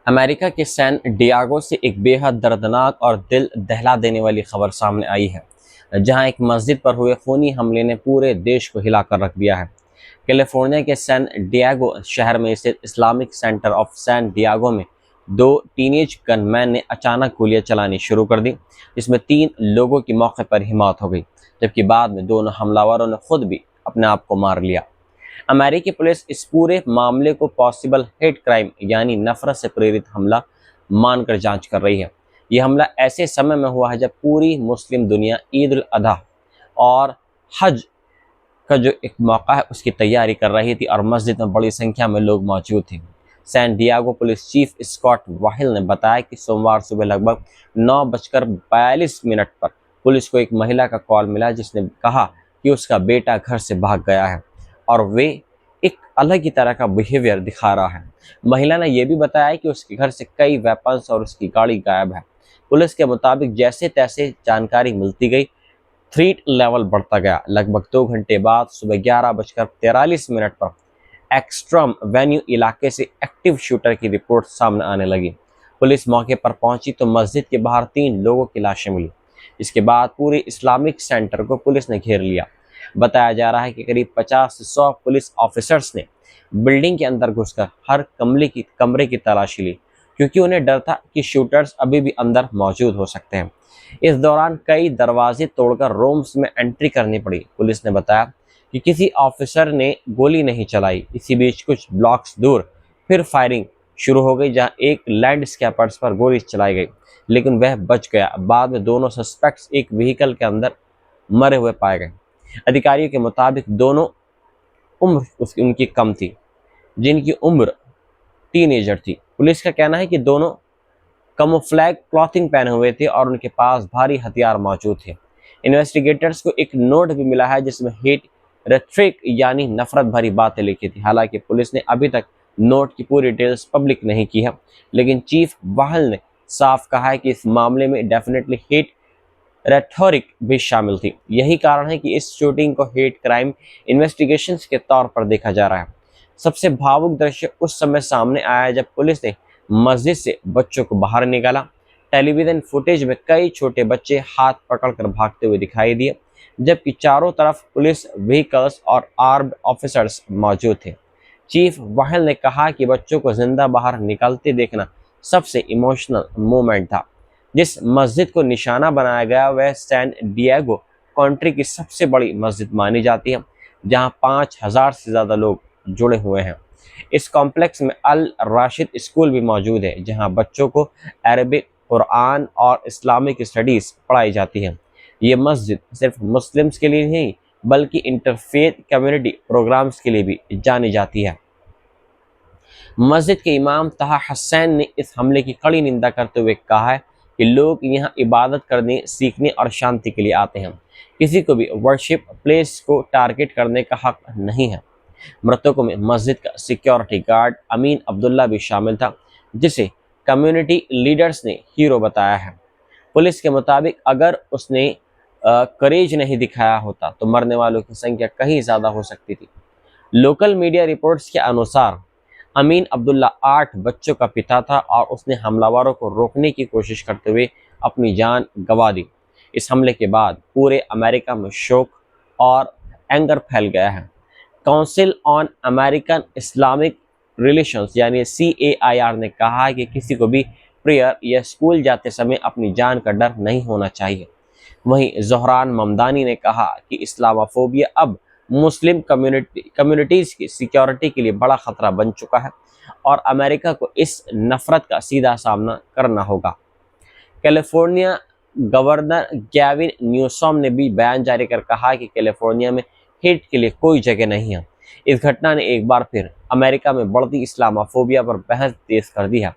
America के San Diego से एक बेहद दर्दनाक और दिल दहला देने वाली खबर सामने आई है, जहां एक मस्जिद पर हुए खूनी हमले ने पूरे देश को हिलाकर रख दिया है। कैलिफोर्निया के सैन डियागो शहर में स्थित Islamic center of San Diego में दो टीनेज गनमैन ने अचानक गोलियां चलानी शुरू कर दी, जिसमें 3 लोगों की मौके पर ही मौत हो गई, जबकि बाद में दोनों हमलावरों ने खुद भी अपने आप को मार लिया। अमेरिकी पुलिस इस पूरे मामले को पॉसिबल हेट क्राइम यानी नफरत से प्रेरित हमला मानकर जांच कर रही है। यह हमला ऐसे समय में हुआ है जब पूरी मुस्लिम दुनिया ईद उल अधा और हज का जो एक मौका है उसकी तैयारी कर रही थी और मस्जिद में बड़ी संख्या में लोग मौजूद थे। San Diego police chief Scott Wahl ने बताया कि सोमवार सुबह लगभग 9:42 पर पुलिस को एक महिला का कॉल मिला, जिसने कहा कि उसका बेटा घर से भाग गया है और वे एक अलग ही तरह का बिहेवियर दिखा रहा है। महिला ने यह भी बताया कि उसके घर से कई वेपन्स और उसकी गाड़ी गायब है। पुलिस के मुताबिक जैसे तैसे जानकारी मिलती गई, थ्रेट लेवल बढ़ता गया। लगभग 2 घंटे बाद सुबह 11:43 पर एक्सट्रम वेन्यू इलाके से एक्टिव शूटर की रिपोर्ट सामने आने लगी। पुलिस मौके पर पहुंची तो मस्जिद के बाहर 3 लोगों की लाशें मिली। इसके बाद पूरे इस्लामिक सेंटर को पुलिस ने घेर लिया। बताया जा रहा है कि करीब 50 से 100 पुलिस ऑफिसर्स ने बिल्डिंग के अंदर घुसकर हर कमरे की तलाशी ली, क्योंकि उन्हें डर था कि शूटर्स अभी भी अंदर मौजूद हो सकते हैं। इस दौरान कई दरवाजे तोड़कर रूम्स में एंट्री करनी पड़ी। पुलिस ने बताया कि किसी ऑफिसर ने गोली नहीं चलाई। इसी बीच कुछ ब्लॉक्स दूर फिर फायरिंग शुरू हो गई, जहां एक लैंडस्केपर्स पर गोली चलाई गई, लेकिन वह बच गया। बाद में दोनों सस्पेक्ट्स एक व्हीकल के अंदर मरे हुए पाए गए। अधिकारियों के मुताबिक दोनों उम्र उनकी कम थी, जिनकी उम्र टीनेजर थी। पुलिस का कहना है कि दोनों कैमोफ्लेज क्लॉथिंग पहने हुए थे और उनके पास भारी हथियार मौजूद थे। इन्वेस्टिगेटर्स को एक नोट भी मिला है जिसमें हेट रेट्रिक यानी नफरत भरी बातें लिखी थी। हालांकि पुलिस ने अभी तक नोट की पूरी डिटेल्स पब्लिक नहीं की है, लेकिन चीफ वाहल ने साफ कहा है कि इस मामले में डेफिनेटली हेट रेटोरिक भी शामिल थी। यही कारण है कि इस शूटिंग को हेट क्राइम इन्वेस्टिगेशंस के तौर पर देखा जा रहा है। सबसे भावुक दृश्य उस समय सामने आया जब पुलिस ने मस्जिद से बच्चों को बाहर निकाला। टेलीविजन फुटेज में कई छोटे बच्चे हाथ पकड़कर भागते हुए दिखाई दिए, जबकि चारों तरफ पुलिस व्हीकल्स और आर्म्ड ऑफिसर्स मौजूद थे। चीफ वाहिल ने कहा कि बच्चों को जिंदा बाहर निकलते देखना सबसे इमोशनल मोमेंट था। जिस मस्जिद को निशाना बनाया गया वह सैन डिएगो कंट्री की सबसे बड़ी मस्जिद मानी जाती है, जहां 5000 से ज़्यादा लोग जुड़े हुए हैं। इस कॉम्प्लेक्स में अल राशिद स्कूल भी मौजूद है, जहां बच्चों को अरबिक, कुरान और इस्लामिक स्टडीज़ पढ़ाई जाती है। ये मस्जिद सिर्फ मुस्लिम्स के लिए नहीं बल्कि इंटरफेथ कम्युनिटी प्रोग्राम्स के लिए भी जानी जाती है। मस्जिद के इमाम तहा हसैन ने इस हमले की कड़ी निंदा करते हुए कहा है कि लोग यहाँ इबादत करने, सीखने और शांति के लिए आते हैं। किसी को भी वर्शिप प्लेस को टारगेट करने का हक नहीं है। मृतकों में मस्जिद का सिक्योरिटी गार्ड अमीन अब्दुल्ला भी शामिल था, जिसे कम्युनिटी लीडर्स ने हीरो बताया है। पुलिस के मुताबिक अगर उसने करेज नहीं दिखाया होता तो मरने वालों की संख्या कहीं ज़्यादा हो सकती थी। लोकल मीडिया रिपोर्ट्स के अनुसार अमीन अब्दुल्ला 8 बच्चों का पिता था और उसने हमलावरों को रोकने की कोशिश करते हुए अपनी जान गंवा दी। इस हमले के बाद पूरे अमेरिका में शोक और एंगर फैल गया है। Council on American Islamic relations यानी CAIR ने कहा है कि किसी को भी प्रेयर या स्कूल जाते समय अपनी जान का डर नहीं होना चाहिए। वहीं जोहरान ममदानी ने कहा कि इस्लामोफोबिया अब मुस्लिम कम्युनिटीज़ की सिक्योरिटी के लिए बड़ा खतरा बन चुका है और अमेरिका को इस नफरत का सीधा सामना करना होगा। कैलिफोर्निया गवर्नर गैविन न्यूसॉम ने भी बयान जारी कर कहा कि कैलिफोर्निया में हेट के लिए कोई जगह नहीं है। इस घटना ने एक बार फिर अमेरिका में बढ़ती इस्लामोफोबिया पर बहस तेज कर दी है।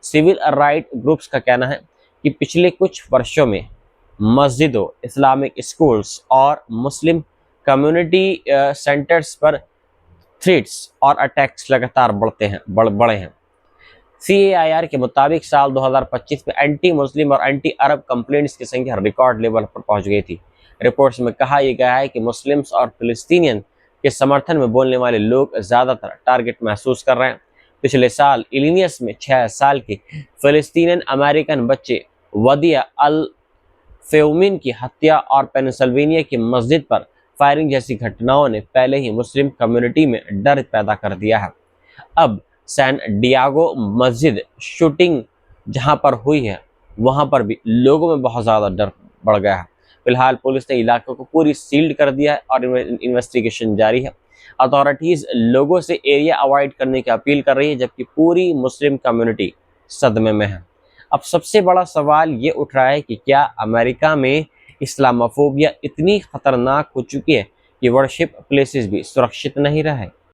सिविल राइट ग्रुप्स का कहना है कि पिछले कुछ वर्षों में मस्जिदों, इस्लामिक स्कूल्स और मुस्लिम कम्युनिटी सेंटर्स पर थ्रेट्स और अटैक्स लगातार बढ़े हैं। CAIR के मुताबिक साल 2025 में एंटी मुस्लिम और एंटी अरब कंप्लेंट्स की संख्या रिकॉर्ड लेवल पर पहुंच गई थी। रिपोर्ट्स में कहा यह गया है कि मुस्लिम्स और फिलिस्तीनियन के समर्थन में बोलने वाले लोग ज़्यादातर टारगेट महसूस कर रहे हैं। पिछले साल इलिनियस में 6 साल के फिलिस्तीनियन अमेरिकन बच्चे वदिया अल फेउमिन की हत्या और पेंसिल्वेनिया की मस्जिद पर फायरिंग जैसी घटनाओं ने पहले ही मुस्लिम कम्युनिटी में डर पैदा कर दिया है। अब सैन डियागो मस्जिद शूटिंग जहां पर हुई है वहां पर भी लोगों में बहुत ज़्यादा डर बढ़ गया है। फिलहाल पुलिस ने इलाके को पूरी सील्ड कर दिया है और इन्वेस्टिगेशन जारी है। अथॉरिटीज़ लोगों से एरिया अवॉइड करने की अपील कर रही है, जबकि पूरी मुस्लिम कम्युनिटी सदमे में है। अब सबसे बड़ा सवाल ये उठ रहा है कि क्या अमेरिका में इस्लामोफोबिया इतनी खतरनाक हो चुकी है कि वर्शिप प्लेसेस भी सुरक्षित नहीं रहे।